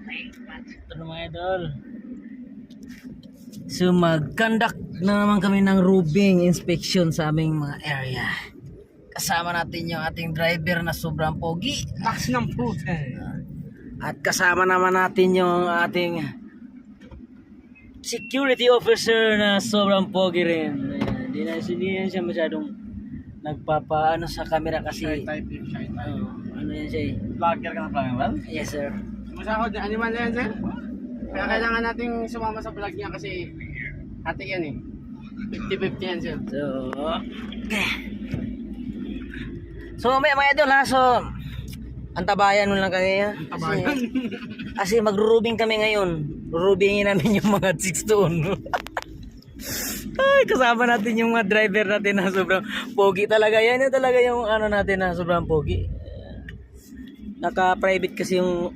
Ito na mga idol. So mag-conduct na naman kami ng roving inspection sa aming mga area. Kasama natin yung ating driver na sobrang pogi. Tax ng puta. At kasama naman natin yung ating security officer na sobrang pogi rin. Ayan, hindi na siya masyadong nagpapaano sa camera kasi Shy type. ano yan siya eh. Vlogger ka na pala ba? Yes sir. Masakot na animal na yan, sir. Kaya kailangan nating sumama sa vlog niya kasi hati yan eh. 50-50 yan, sir. So, okay. So mga idol ha, so antabayan mo lang kami ha. Tabayan. Kasi magro-rubing kami ngayon. Rubingin namin yung mga 6 stone. Ay, kasama natin yung mga driver natin na sobrang pogi talaga. Yan yung talaga yung ano natin na sobrang pogi. Naka-private kasi yung